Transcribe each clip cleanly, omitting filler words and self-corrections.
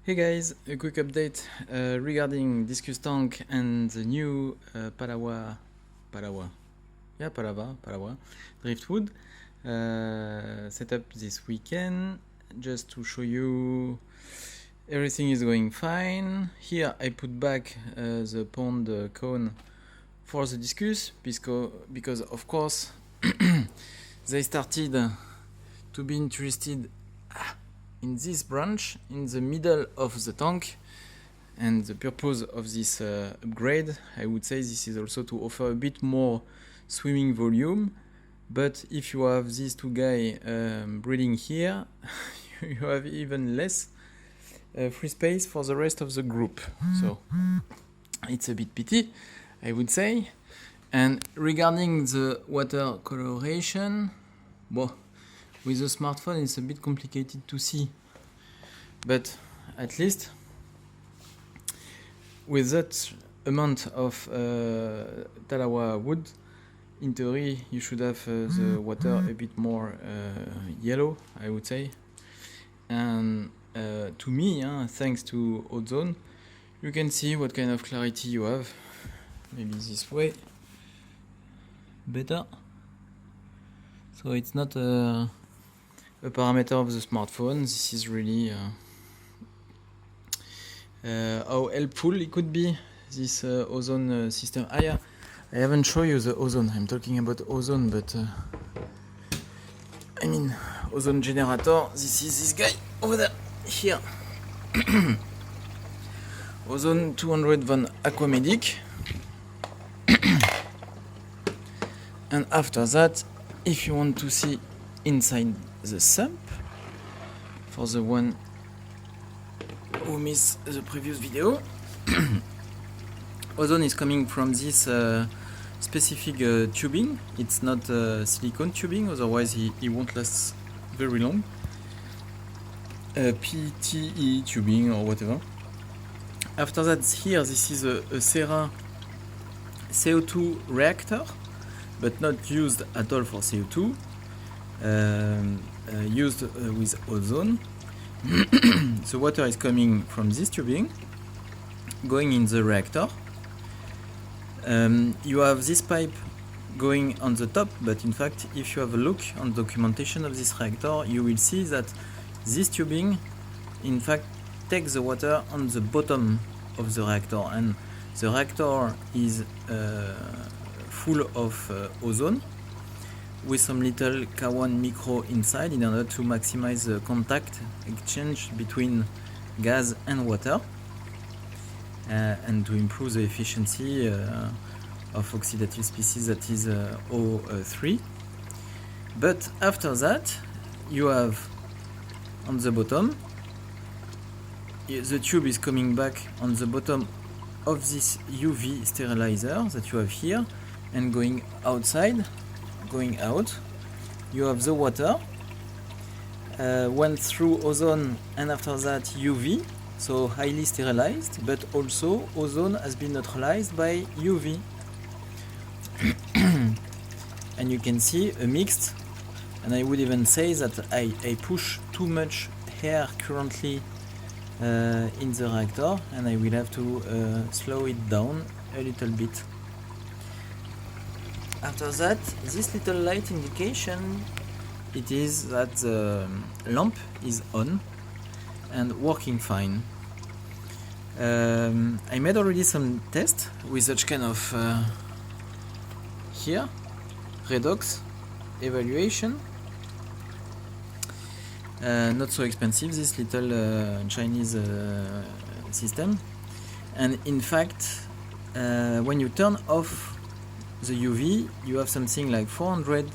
Hey guys, a quick update regarding Discus Tank and the new Palava Driftwood setup this weekend. Just to show you, everything is going fine. Here I put back the pond cone for the Discus because of course they started to be interested in this branch in the middle of the tank, and the purpose of this upgrade, I would say, this is also to offer a bit more swimming volume. But if you have these two guys breeding here, you have even less free space for the rest of the group. So it's a bit pity, I would say. And regarding the water coloration, well, with the smartphone it's a bit complicated to see, but at least with that amount of Talawa wood, in theory you should have the water a bit more yellow, I would say. And to me, thanks to ozone, you can see what kind of clarity you have. Maybe this way better. So it's not a parameter of the smartphone. This is really how helpful it could be, this ozone system. Yeah, I haven't shown you the ozone. I'm talking about ozone, but I mean ozone generator. This is this guy over there, here. Ozone 200 von Aquamedic. And after that, if you want to see inside the sump, for the one who missed the previous video, ozone is coming from this specific tubing. It's not silicone tubing, otherwise it won't last very long. PTE tubing or whatever. After that, here this is a Serra CO2 reactor, but not used at all for CO2. Used with ozone. The water is coming from this tubing, going in the reactor. You have this pipe going on the top, but in fact, if you have a look on the documentation of this reactor, you will see that this tubing, in fact, takes the water on the bottom of the reactor, and the reactor is full of ozone, with some little K1 micro inside in order to maximize the contact exchange between gas and water and to improve the efficiency of oxidative species, that is O3. But after that, you have on the bottom, the tube is coming back on the bottom of this UV sterilizer that you have here, and going outside, going out, you have the water went through ozone, and after that UV, so highly sterilized, but also ozone has been neutralized by UV. And you can see a mixed, and I would even say that I push too much air currently in the reactor, and I will have to slow it down a little bit. After that, this little light indication, it is that the lamp is on and working fine. I made already some tests with such kind of here redox evaluation. Not so expensive, this little Chinese system. And in fact, when you turn off the UV, you have something like 400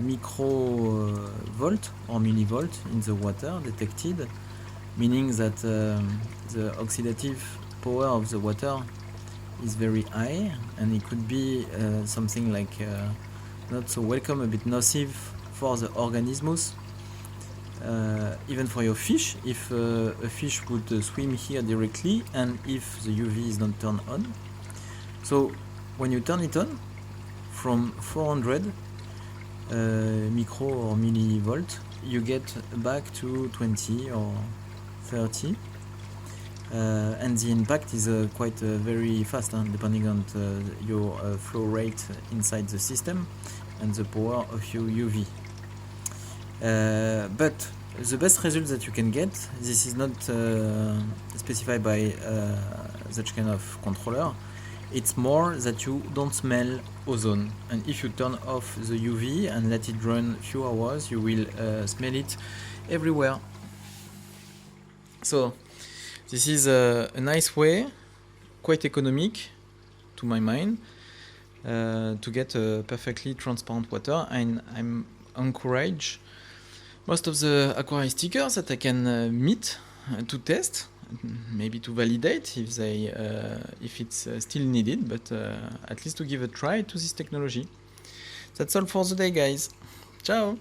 microvolt or millivolt in the water detected, meaning that the oxidative power of the water is very high, and it could be something like not so welcome, a bit nocive for the organisms, even for your fish, if a fish would swim here directly and if the UV is not turned on. So when you turn it on from 400 micro or millivolt, you get back to 20 or 30. And the impact is quite very fast, depending on your flow rate inside the system and the power of your UV. But the best result that you can get, this is not specified by that kind of controller. It's more that you don't smell ozone, and if you turn off the UV and let it run few hours, you will smell it everywhere. So this is a nice way, quite economic to my mind, to get perfectly transparent water, and I'm encouraged most of the Aquarise stickers that I can meet to test, maybe to validate if it's still needed, but at least to give a try to this technology. That's all for the day, guys. Ciao!